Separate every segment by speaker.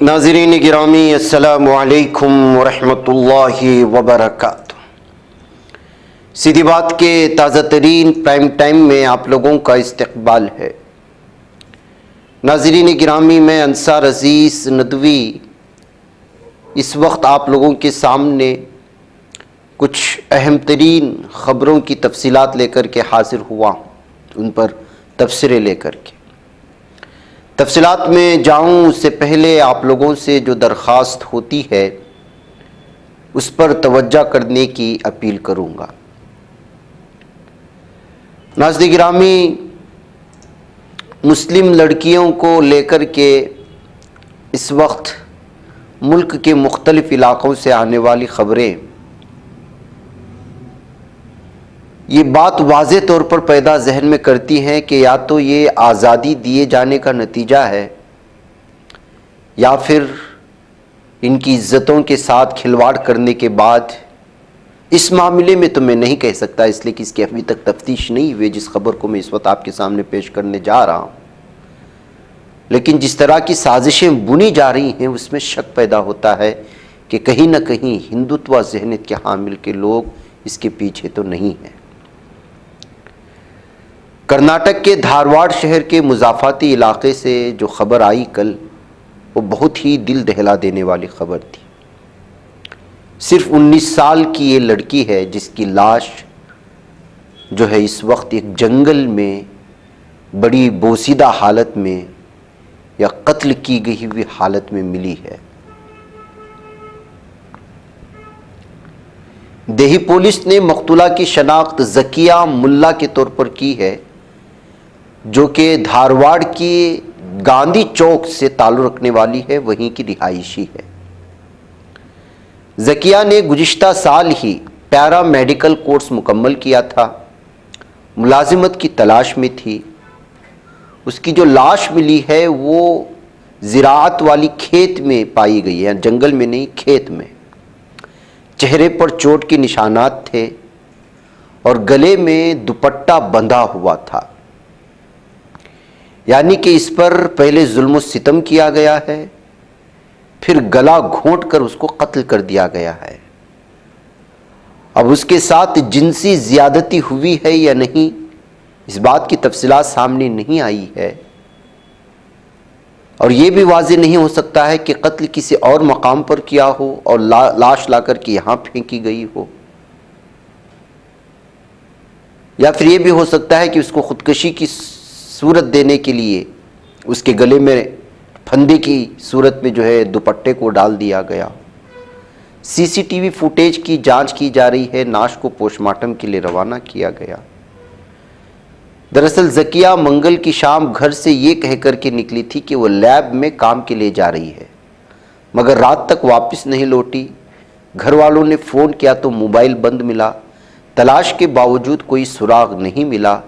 Speaker 1: नाज़रीन गिरामी अस्सलामु अलैकुम वरहमतुल्लाहि वबरकातुहू। सीधी बात के ताज़ा तरीन प्राइम टाइम में आप लोगों का इस्तकबाल है। नाज़रीन गिरामी, मैं अंसार अज़ीज़ नदवी इस वक्त आप लोगों के सामने कुछ अहम तरीन ख़बरों की तफसीलात लेकर के हाज़िर हुआ हूँ, उन पर तबसरे लेकर के। तफसीलात में जाऊँ उससे पहले आप लोगों से जो दरख्वास्त होती है उस पर तवज्जो करने की अपील करूँगा। नाज़रीन गिरामी, मुस्लिम लड़कियों को लेकर के इस वक्त मुल्क के मुख्तलिफ़ इलाक़ों से आने वाली ख़बरें ये बात वाज़े तौर पर पैदा जहन में करती हैं कि या तो ये आज़ादी दिए जाने का नतीजा है या फिर इनकी इज़्ज़तों के साथ खिलवाड़ करने के बाद। इस मामले में तो मैं नहीं कह सकता, इसलिए कि इसकी अभी तक तफ्तीश नहीं हुई जिस खबर को मैं इस वक्त आपके सामने पेश करने जा रहा हूँ। लेकिन जिस तरह की साजिशें बुनी जा रही हैं उसमें शक पैदा होता है कि कहीं ना कहीं हिंदुत्व ज़हनियत के हामिल के लोग इसके पीछे तो नहीं हैं। कर्नाटक के धारवाड़ शहर के मुज़ाफ़ाती इलाक़े से जो ख़बर आई कल, वो बहुत ही दिल दहला देने वाली ख़बर थी। सिर्फ 19 साल की ये लड़की है जिसकी लाश जो है इस वक्त एक जंगल में बड़ी बोसीदा हालत में या कत्ल की गई हुई हालत में मिली है। देही पुलिस ने मक़तूला की शनाख्त ज़किया मुल्ला के तौर पर की है, जो कि धारवाड़ की गांधी चौक से ताल्लुक़ रखने वाली है, वहीं की रिहायशी है। ज़किया ने गुज़िश्ता साल ही पैरा मेडिकल कोर्स मुकम्मल किया था, मुलाजिमत की तलाश में थी। उसकी जो लाश मिली है वो ज़िराअत वाली खेत में पाई गई है, जंगल में नहीं, खेत में। चेहरे पर चोट के निशानात थे और गले में दुपट्टा बंधा हुआ था, यानी कि इस पर पहले जुल्म सितम किया गया है, फिर गला घोंट कर उसको कत्ल कर दिया गया है। अब उसके साथ जिनसी ज़्यादती हुई है या नहीं, इस बात की तफसीलात सामने नहीं आई है और ये भी वाज़ेह नहीं हो सकता है कि कत्ल किसी और मकाम पर किया हो और लाश ला कर के यहाँ फेंकी गई हो, या फिर ये भी हो सकता है कि उसको खुदकशी की सूरत देने के लिए उसके गले में फंदे की सूरत में जो है दुपट्टे को डाल दिया गया। सीसीटीवी फुटेज की जांच की जा रही है, लाश को पोस्टमार्टम के लिए रवाना किया गया। दरअसल ज़किया मंगल की शाम घर से ये कह कर के निकली थी कि वो लैब में काम के लिए जा रही है, मगर रात तक वापस नहीं लौटी। घर वालों ने फ़ोन किया तो मोबाइल बंद मिला। तलाश के बावजूद कोई सुराग नहीं मिला।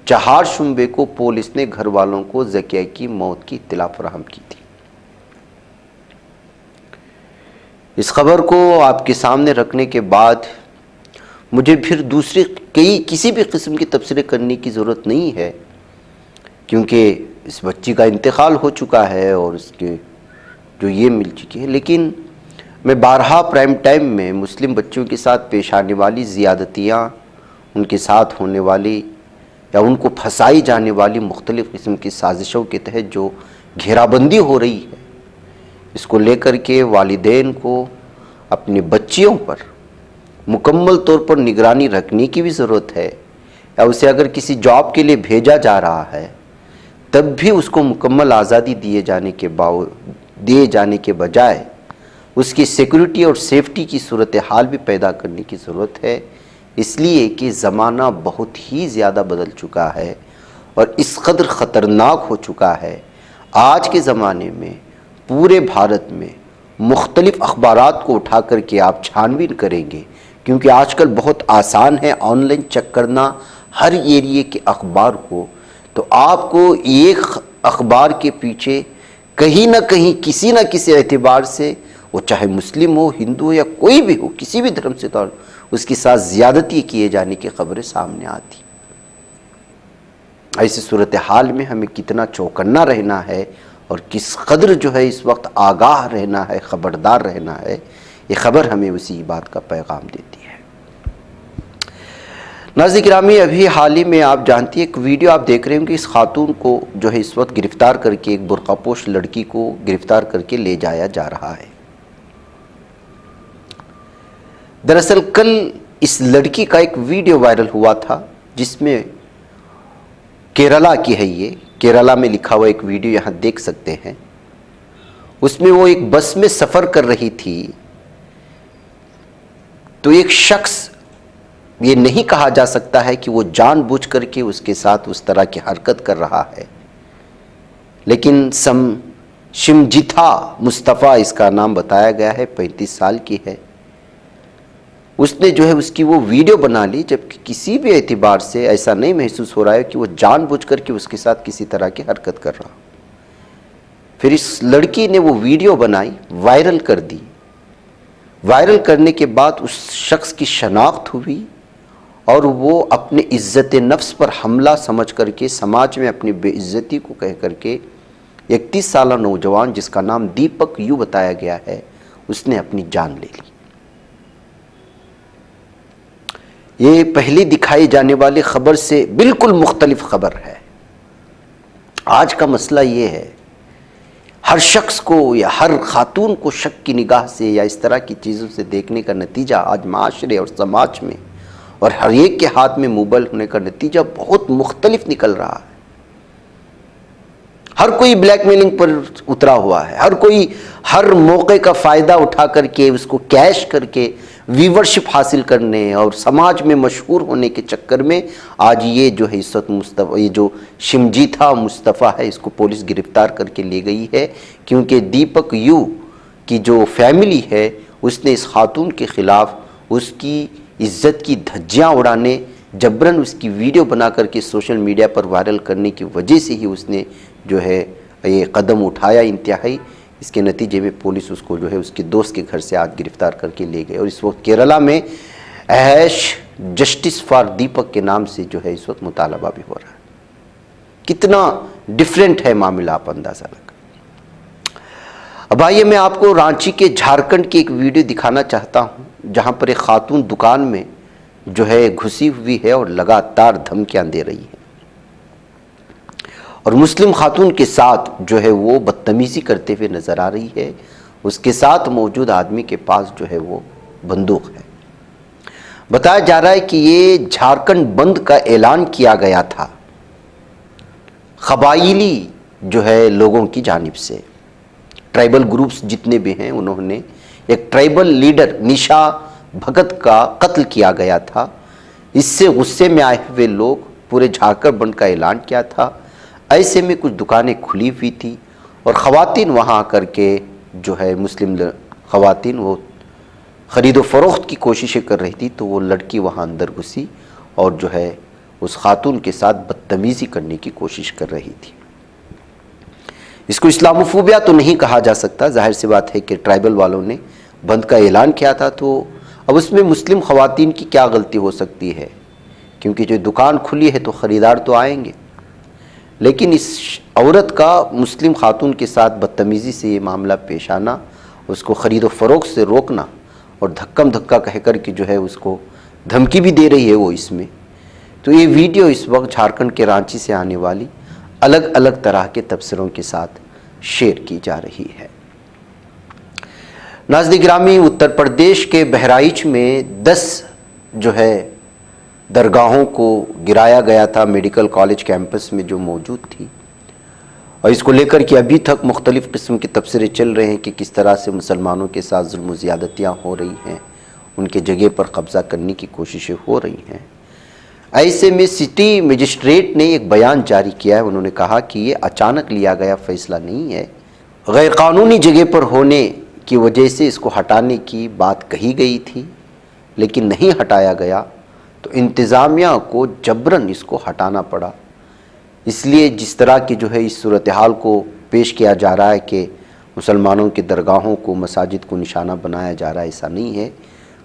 Speaker 1: 4 शुंबे को पुलिस ने घर वालों को ज़किया की मौत की इत्तला फराहम की थी। इस खबर को आपके सामने रखने के बाद मुझे फिर दूसरी किसी भी किस्म की तबसरे करने की ज़रूरत नहीं है, क्योंकि इस बच्ची का इंतकाल हो चुका है और उसके जो ये मिल चुकी है। लेकिन मैं बारहा प्राइम टाइम में मुस्लिम बच्चों के साथ पेश आने वाली ज़्यादतियाँ, उनके साथ होने वाली या उनको फंसाई जाने वाली मुख्तलिफ़ किस्म की साजिशों के तहत जो घेराबंदी हो रही है, इसको लेकर के वालिदैन को अपनी बच्चियों पर मुकम्मल तौर पर निगरानी रखने की भी ज़रूरत है, या उसे अगर किसी जॉब के लिए भेजा जा रहा है तब भी उसको मुकम्मल आज़ादी दिए जाने के बजाय उसकी सिक्योरिटी और सेफ्टी की सूरत हाल भी पैदा करने की ज़रूरत है, इसलिए कि ज़माना बहुत ही ज़्यादा बदल चुका है और इस कदर ख़तरनाक हो चुका है। आज के ज़माने में पूरे भारत में मुख्तलिफ़ अखबारात को उठा कर के आप छानबीन करेंगे, क्योंकि आजकल बहुत आसान है ऑनलाइन चेक करना हर एरिए के अखबार को, तो आपको एक अखबार के पीछे कहीं ना कहीं किसी न किसी एतबार से, वो चाहे मुस्लिम हो, हिंदू हो या कोई भी हो, किसी भी धर्म से तो उसके साथ ज़्यादती किए जाने की खबरें सामने आती। ऐसी सूरत हाल में हमें कितना चौकन्ना रहना है और किस कदर जो है इस वक्त आगाह रहना है, ख़बरदार रहना है, ये ख़बर हमें उसी बात का पैगाम देती है। नाज़रीन गिरामी, अभी हाल ही में आप जानती है एक वीडियो आप देख रहे होंगे, इस खातून को जो है इस वक्त गिरफ़्तार करके, एक बुर्कापोश लड़की को गिरफ़्तार करके ले जाया जा रहा है। दरअसल कल इस लड़की का एक वीडियो वायरल हुआ था जिसमें केरला की है, ये केरला में लिखा हुआ एक वीडियो यहाँ देख सकते हैं। उसमें वो एक बस में सफ़र कर रही थी, तो एक शख्स, ये नहीं कहा जा सकता है कि वो जानबूझ करके उसके साथ उस तरह की हरकत कर रहा है, लेकिन शिमजिथा मुस्तफ़ा इसका नाम बताया गया है, 35 साल की है। उसने जो है उसकी वो वीडियो बना ली, जबकि किसी भी एतबार से ऐसा नहीं महसूस हो रहा है कि वो जानबूझ करके उसके साथ किसी तरह की हरकत कर रहा। फिर इस लड़की ने वो वीडियो बनाई, वायरल कर दी। वायरल करने के बाद उस शख्स की शनाख्त हुई और वो अपने इज़्ज़त नफ्स पर हमला समझ करके समाज में अपनी बेइज्जती को कह करके 31 साल नौजवान जिसका नाम दीपक यू बताया गया है, उसने अपनी जान ले ली। ये पहली दिखाई जाने वाली खबर से बिल्कुल मुख्तलिफ खबर है। आज का मसला ये है, हर शख्स को या हर खातून को शक की निगाह से या इस तरह की चीज़ों से देखने का नतीजा आज माशरे और समाज में और हर एक के हाथ में मोबाइल होने का नतीजा बहुत मुख्तलिफ निकल रहा है। हर कोई ब्लैकमेलिंग पर उतरा हुआ है, हर कोई हर मौके का फ़ायदा उठा करके उसको कैश करके व्यूवरशिप हासिल करने और समाज में मशहूर होने के चक्कर में आज ये जो है इस वक्त ये जो शिमजिथा मुस्तफ़ा है, इसको पुलिस गिरफ्तार करके ले गई है, क्योंकि दीपक यू की जो फैमिली है उसने इस खातून के ख़िलाफ़ उसकी इज़्ज़त की धज्जियाँ उड़ाने, जबरन उसकी वीडियो बना करके सोशल मीडिया पर वायरल करने की वजह से ही उसने जो है ये कदम उठाया इंतहाई। इसके नतीजे में पुलिस उसको जो है उसके दोस्त के घर से आज गिरफ्तार करके ले गए और इस वक्त केरला में ऐश जस्टिस फॉर दीपक के नाम से जो है इस वक्त मुतालबा भी हो रहा है। कितना डिफरेंट है मामला, आप अंदाज़ा लगा। अब आइए मैं आपको रांची के झारखंड की एक वीडियो दिखाना चाहता हूँ, जहाँ पर एक खातून दुकान में जो है घुसी हुई है और लगातार धमकियाँ दे रही है और मुस्लिम खातून के साथ जो है वो बदतमीज़ी करते हुए नज़र आ रही है। उसके साथ मौजूद आदमी के पास जो है वो बंदूक है। बताया जा रहा है कि ये झारखंड बंद का ऐलान किया गया था कबाइली जो है लोगों की जानिब से। ट्राइबल ग्रुप्स जितने भी हैं उन्होंने, एक ट्राइबल लीडर निशा भगत का कत्ल किया गया था। इससे गुस्से में आए हुए लोग पूरे झारखंड बंद का ऐलान किया था। ऐसे में कुछ दुकानें खुली हुई थी और ख़वातीन वहाँ आकर के जो है मुस्लिम ख़वातीन वो ख़रीद व फ़रोख्त की कोशिशें कर रही थी, तो वो लड़की वहाँ अंदर घुसी और जो है उस खातून के साथ बदतमीज़ी करने की कोशिश कर रही थी। इसको इस्लामोफोबिया तो नहीं कहा जा सकता, जाहिर सी बात है कि ट्राइबल वालों ने बंद का ऐलान किया था, तो अब उसमें मुस्लिम ख़वातीन की क्या गलती हो सकती है, क्योंकि जो दुकान खुली है तो ख़रीदार तो आएंगे। लेकिन इस औरत का मुस्लिम खातून के साथ बदतमीज़ी से ये मामला पेश आना, उसको ख़रीद व फ़रोख्त से रोकना और धक्कम धक्का कह कर के जो है उसको धमकी भी दे रही है वो इसमें। तो ये वीडियो इस वक्त झारखंड के रांची से आने वाली अलग अलग तरह के तबसरों के साथ शेयर की जा रही है। नाज़रीन गिरामी, उत्तर प्रदेश के बहराइच में 10 जो है दरगाहों को गिराया गया था मेडिकल कॉलेज कैंपस में जो मौजूद थी, और इसको लेकर के अभी तक मुख्तलिफ़ किस्म के तबसरे चल रहे हैं कि किस तरह से मुसलमानों के साथ जुल्म ज़्यादतियाँ हो रही हैं, उनके जगह पर कब्ज़ा करने की कोशिशें हो रही हैं। ऐसे में सिटी मजिस्ट्रेट ने एक बयान जारी किया है। उन्होंने कहा कि ये अचानक लिया गया फ़ैसला नहीं है, गैरकानूनी जगह पर होने की वजह से इसको हटाने की बात कही गई थी, लेकिन नहीं हटाया गया, तो इंतज़ामिया को जबरन इसको हटाना पड़ा। इसलिए जिस तरह की जो है इस सूरत हाल को पेश किया जा रहा है कि मुसलमानों के दरगाहों को, मसाजिद को निशाना बनाया जा रहा है, ऐसा नहीं है।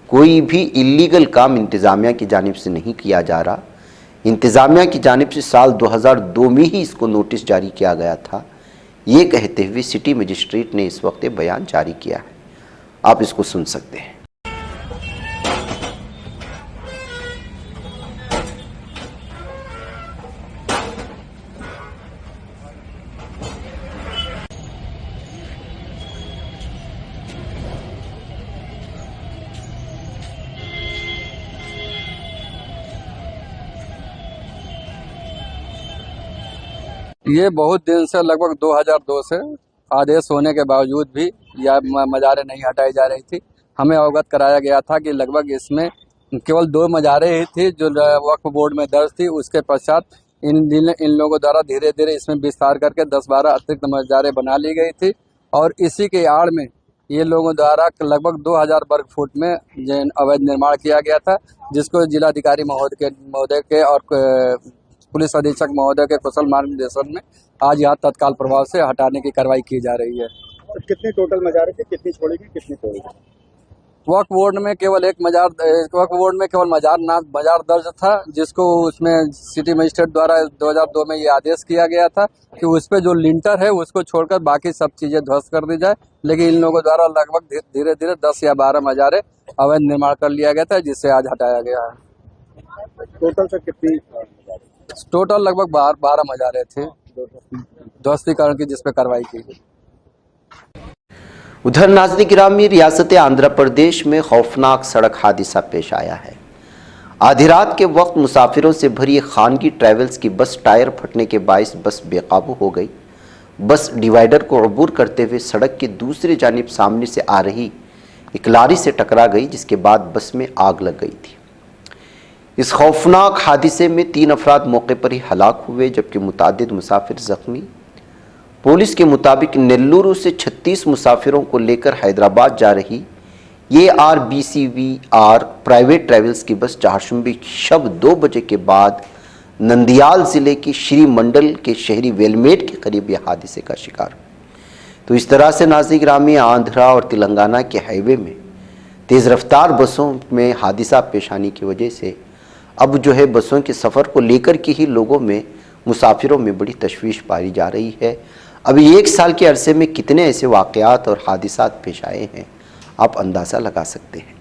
Speaker 1: कोई भी इल्लीगल काम इंतज़ामिया की जानिब से नहीं किया जा रहा। इंतज़ामिया की जानिब से साल 2002 में ही इसको नोटिस जारी किया गया था ये कहते हुए सिटी मजिस्ट्रेट ने इस वक्त बयान जारी किया है। आप इसको सुन सकते हैं।
Speaker 2: ये बहुत दिन से लगभग 2002 से आदेश होने के बावजूद भी यह मज़ारें नहीं हटाई जा रही थी। हमें अवगत कराया गया था कि लगभग इसमें केवल 2 मज़ारें ही थी जो वक्फ बोर्ड में दर्ज थी। उसके पश्चात इन लोगों द्वारा धीरे धीरे इसमें विस्तार करके 10-12 अतिरिक्त मज़ारें बना ली गई थी और इसी के आड़ में ये लोगों द्वारा लगभग 2000 वर्ग फुट में अवैध निर्माण किया गया था, जिसको जिलाधिकारी महोदय के और पुलिस अधीक्षक महोदय के कुशल मार्गदर्शन में आज यहाँ तत्काल प्रभाव से हटाने की कार्रवाई की जा रही है।
Speaker 3: कितनी टोटल मज़ारें थी, कितनी छोड़ी गई, कितनी तोड़ी गई?
Speaker 2: वक्फ बोर्ड में केवल मज़ार दर्ज था, जिसको उसमें सिटी मजिस्ट्रेट द्वारा 2002 में ये आदेश किया गया था कि उस पर जो लिंटर है उसको छोड़कर बाकी सब चीज़ें ध्वस्त कर दी जाए। लेकिन इन लोगों द्वारा लगभग धीरे धीरे 10 या 12 मज़ारें अवैध निर्माण कर लिया गया था, जिससे आज हटाया गया है।
Speaker 3: टोटल से कितनी?
Speaker 2: टोटल लगभग 12 मज़ारें थे ध्वस्तीकरण की, जिस पर कार्रवाई की गई।
Speaker 1: उधर नाज़रीन गिरामी, रियासत आंध्र प्रदेश में खौफनाक सड़क हादसा पेश आया है। आधी रात के वक्त मुसाफिरों से भरी खानगी ट्रैवल्स की बस टायर फटने के बायस बस बेकाबू हो गई। बस डिवाइडर को अबूर करते हुए सड़क की दूसरी जानिब सामने से आ रही एक लारी से टकरा गई, जिसके बाद बस में आग लग गई थी। इस खौफनाक हादसे में 3 अफराद मौके पर ही हलाक हुए, जबकि मुतादिद मुसाफिर जख्मी। पुलिस के मुताबिक नेल्लूरू से 36 मुसाफिरों को लेकर हैदराबाद जा रही ARBCVR प्राइवेट ट्रैवल्स की बस चारशंबे शब 2 बजे के बाद नंदियाल ज़िले की श्री मंडल के शहरी वेलमेट के करीब यह हादसे का शिकार हुई। तो इस तरह से नाज़रीन गिरामी, आंध्रा और तेलंगाना के हाईवे में तेज़ रफ्तार बसों में हादसा पेश आने की वजह से अब जो है बसों के सफ़र को लेकर के ही लोगों में, मुसाफिरों में बड़ी तशवीश पाई जा रही है। अभी 1 साल के अरसे में कितने ऐसे वाक़यात और हादिसात पेश आए हैं, आप अंदाज़ा लगा सकते हैं।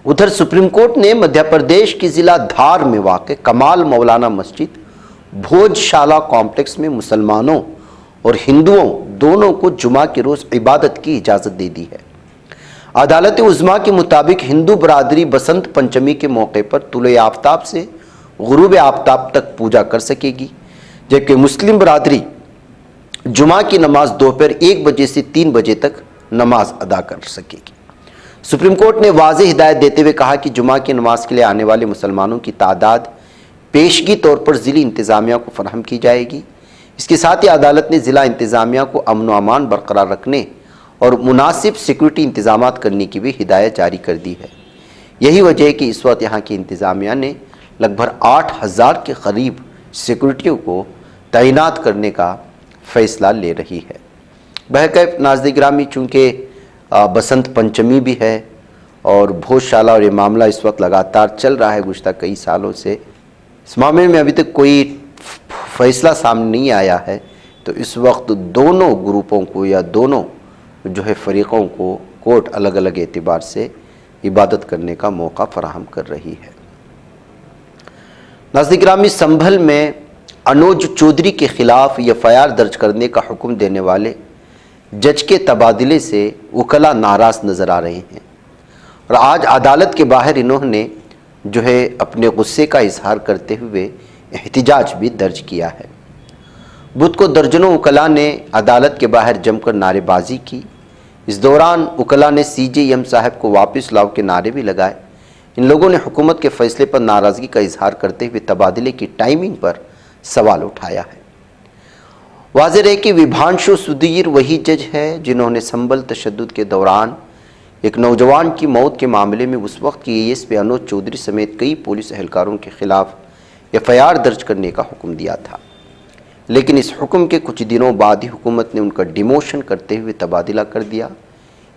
Speaker 1: उधर सुप्रीम कोर्ट ने मध्य प्रदेश की ज़िला धार में वाक़ कमाल मौलाना मस्जिद भोजशाला कॉम्प्लेक्स में मुसलमानों और हिंदुओं दोनों को जुमा के रोज़ इबादत की इजाज़त दे दी है। अदालत उज़्मा के मुताबिक हिंदू बरादरी बसंत पंचमी के मौके पर तुले आफ्ताब से गुरूब आफ्ताब तक पूजा कर सकेगी, जबकि मुस्लिम बरादरी जुमा की नमाज दोपहर 1 बजे से 3 बजे तक नमाज अदा कर सकेगी। सुप्रीम कोर्ट ने वाज़ेह हिदायत देते हुए कहा कि जुमा की नमाज के लिए आने वाले मुसलमानों की तादाद पेशगी तौर पर ज़िली इंतज़ामिया को फराहम की जाएगी। इसके साथ ही अदालत ने ज़िला इंतज़ामिया को अमन व अमान बरकरार रखने और मुनासिब सिक्योरिटी इंतज़ामात करने की भी हिदायत जारी कर दी है। यही वजह है कि इस वक्त यहाँ की इंतज़ामिया ने लगभग 8000 के करीब सिक्योरिटियों को तैनात करने का फ़ैसला ले रही है। बहरकैफ नाज़रीन गिरामी, चूँकि बसंत पंचमी भी है और भोजशाला और ये मामला इस वक्त लगातार चल रहा है गुज़श्ता कई सालों से, इस मामले में अभी तक कोई फ़ैसला सामने नहीं आया है। तो इस वक्त दोनों ग्रुपों को या दोनों जो है फ़रीक़ों को कोर्ट अलग अलग एतबार से इबादत करने का मौका फराहम कर रही है। नाज़रीन गिरामी, संभल में अनुज चौधरी के ख़िलाफ़ FIR दर्ज करने का हुक्म देने वाले जज के तबादले से वकला नाराज़ नज़र आ रहे हैं और आज अदालत के बाहर इन्होंने जो है अपने गुस्से का इजहार करते हुए एहतिजाज भी दर्ज किया है। बुध को दर्जनों वकला ने अदालत के बाहर जमकर नारेबाजी की। इस दौरान वकला ने CJM साहब को वापस लाओ के नारे भी लगाए। इन लोगों ने हुकूमत के फैसले पर नाराज़गी का इजहार करते हुए तबादले की टाइमिंग पर सवाल उठाया है। वाज़ेह है कि विभांशु सुधीर वही जज है जिन्होंने संभल तशद्दुद के दौरान एक नौजवान की मौत के मामले में उस वक्त की ASP अनुज चौधरी समेत कई पुलिस एहलकारों के खिलाफ FIR दर्ज करने का हुक्म दिया था, लेकिन इस हुक्म के कुछ दिनों बाद ही हुकूमत ने उनका डिमोशन करते हुए तबादला कर दिया।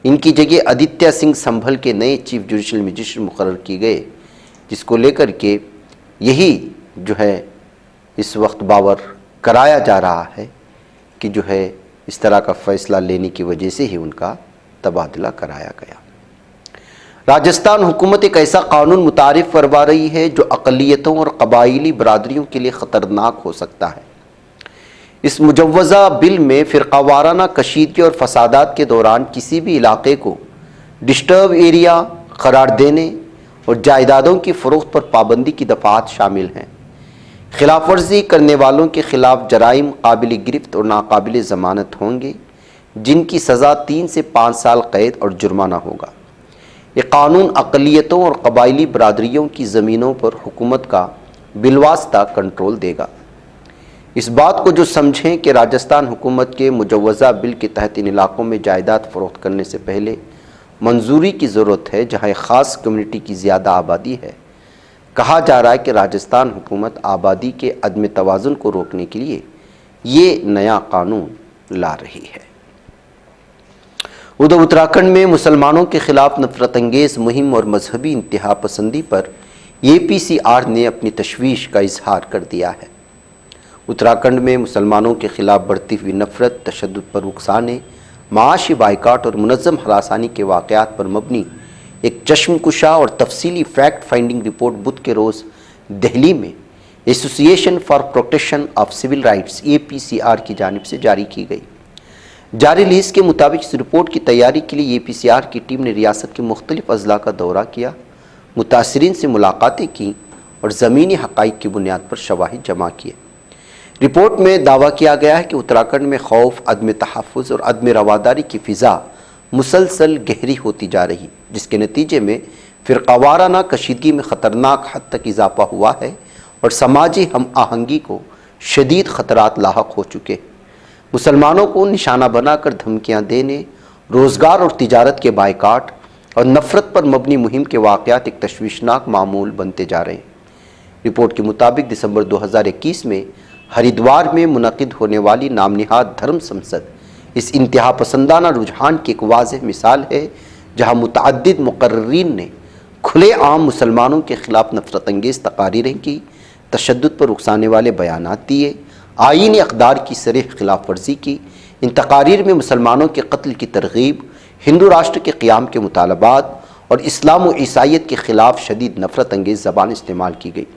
Speaker 1: इनकी जगह आदित्य सिंह संभल के नए चीफ जुडिशल मजिस्ट्रेट मुकर्रर किए गए, जिसको लेकर के यही जो है इस वक्त बावर कराया जा रहा है कि जो है इस तरह का फैसला लेने की वजह से ही उनका तबादला कराया गया। राजस्थान हुकूमत एक ऐसा कानून मुतारिफ करवा रही है जो अक़लियतों और कबाइली बरादरियों के लिए ख़तरनाक हो सकता है। इस मुजव्वज़ा बिल में फ़िरक़ावाराना कशीदगी और फसादात के दौरान किसी भी इलाके को डिस्टर्ब एरिया करार देने और जायदादों की फ़रोख्त पर पाबंदी की दफ़ात शामिल हैं। खिलाफ वर्जी करने वालों के खिलाफ जराइम काबिल गिरफ्त और नाकाबिल ज़मानत होंगे, जिनकी सज़ा 3 से 5 साल कैद और जुर्माना होगा। ये कानून अक़लियतों और कबाइली बरादरियों की ज़मीनों पर हुकूमत का बिलवास्ता कंट्रोल देगा। इस बात को जो समझें कि राजस्थान हुकूमत के मुजव्वज़ा बिल के तहत इन इलाकों में जायदाद फ़रोख्त करने से पहले मंजूरी की ज़रूरत है जहाँ एक ख़ास कम्युनिटी की ज़्यादा आबादी है। कहा जा रहा है कि राजस्थान हुकूमत आबादी के अदम तवाज़ुन को रोकने के लिए ये नया कानून ला रही है। उधर उत्तराखंड में मुसलमानों के खिलाफ नफरत अंगेज़ मुहिम और मजहबी इंतहा पसंदी पर APCR ने अपनी तशवीश का इजहार कर दिया है। उत्तराखंड में मुसलमानों के खिलाफ बढ़ती हुई नफरत, तशद्दुद पर उकसाने, माशी बाइकाट और मुनज़्ज़म हरासानी के वाक़यात पर मबनी एक चश्मकुशा और तफसीली फैक्ट फाइंडिंग रिपोर्ट बुध के रोज़ दिल्ली में association for protection of civil rights APCR की जानिब से जारी की गई। जारी लिस्ट के मुताबिक इस रिपोर्ट की तैयारी के लिए APCR की टीम ने रियासत के मुख्तलिफ अजला का दौरा किया, मुतासरीन से मुलाकातें की और ज़मीनी हक़ाइक़ की बुनियाद पर शवाहिद जमा किए। रिपोर्ट में दावा किया गया है कि उत्तराखंड में खौफ, अदम तहफ़्फ़ुज़ और अदम रवादारी की फ़िज़ा मुसलसल गहरी होती जा रही, जिसके नतीजे में फ़िरक़ावाराना कशीदगी में ख़तरनाक हद तक इजाफ़ा हुआ है और समाजी हम आहंगी को शदीद ख़तरात लाहक हो चुके हैं। मुसलमानों को निशाना बनाकर धमकियाँ देने, रोज़गार और तिजारत के बाइकाट और नफ़रत पर मबनी मुहिम के वाक़यात एक तशवीशनाक मामूल बनते जा रहे हैं। रिपोर्ट के मुताबिक दिसंबर 2021 में हरिद्वार में मुनक़िद होने वाली नामनिहाद धर्म संसद इस इंतहा पसंदाना रुझान की एक वाज़ेह मिसाल है, जहाँ मुतअद्दिद मुक़र्रिरीन ने खुलेआम मुसलमानों के ख़िलाफ़ नफ़रत अंगेज़ तकारीरें की, तशद्दुद पर उकसाने वाले बयानात दिए, आईनी अक़दार की सरीह खिलाफ वर्जी की। इन तकारीर में मुसलमानों के कत्ल की तरग़ीब, हिंदू राष्ट्र के क़याम के मुतालबात और इस्लाम व ईसाईयत के ख़िलाफ़ शदीद नफ़रत अंगेज़ ज़बान इस्तेमाल की गई,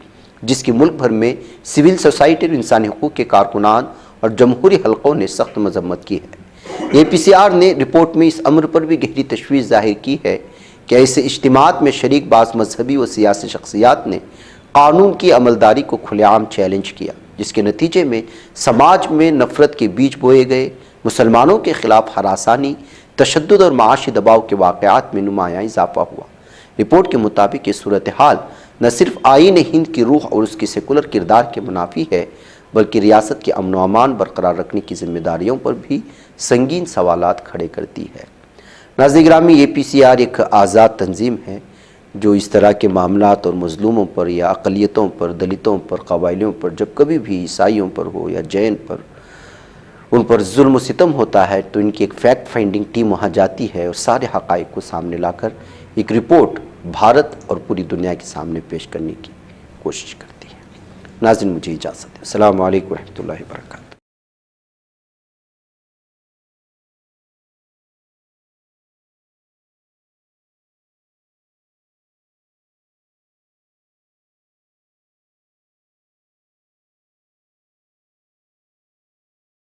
Speaker 1: जिसकी मुल्क भर में सिविल सोसाइटी और इंसानी हकूक़ के कारकुनान और जमहूरी हलक़ों ने सख्त मज़म्मत की है। APCR ने रिपोर्ट में इस अमर पर भी गहरी तशवीश ज़ाहिर की है कि ऐसे इज्तिमात में शरीक बाज़ मजहबी व सियासी शख्सियात ने कानून की अमलदारी को खुलेआम चैलेंज किया, जिसके नतीजे में समाज में नफ़रत के बीज बोए गए, मुसलमानों के ख़िलाफ़ हरासानी, तशद्दुद और माशी दबाव के वाक़यात में नुमायाँ इजाफ़ा हुआ। रिपोर्ट के मुताबिक ये सूरत हाल न सिर्फ आईन हिंद की रूह और उसके सेकुलर किरदार के मुनाफी है, बल्कि रियासत के अमन व अमान बरकरार रखने की जिम्मेदारियों पर भी संगीन सवालात खड़े करती है। नाज़रीन गिरामी, APCR एक आज़ाद तंजीम है जो इस तरह के मामलात और मज़लूमों पर या अक़लियतों पर, दलितों पर, कबाइलियों पर, जब कभी भी ईसाइयों पर हो या जैन पर, उन पर जुल्म सितम होता है तो इनकी एक फैक्ट फाइंडिंग टीम वहाँ जाती है और सारे हक़ाइक़ को सामने लाकर एक रिपोर्ट भारत और पूरी दुनिया के सामने पेश करने की कोशिश करती है। नाज़रीन, मुझे इजाज़त है। अस्सलामु अलैकुम व रहमतुल्लाहि व बरकातहू।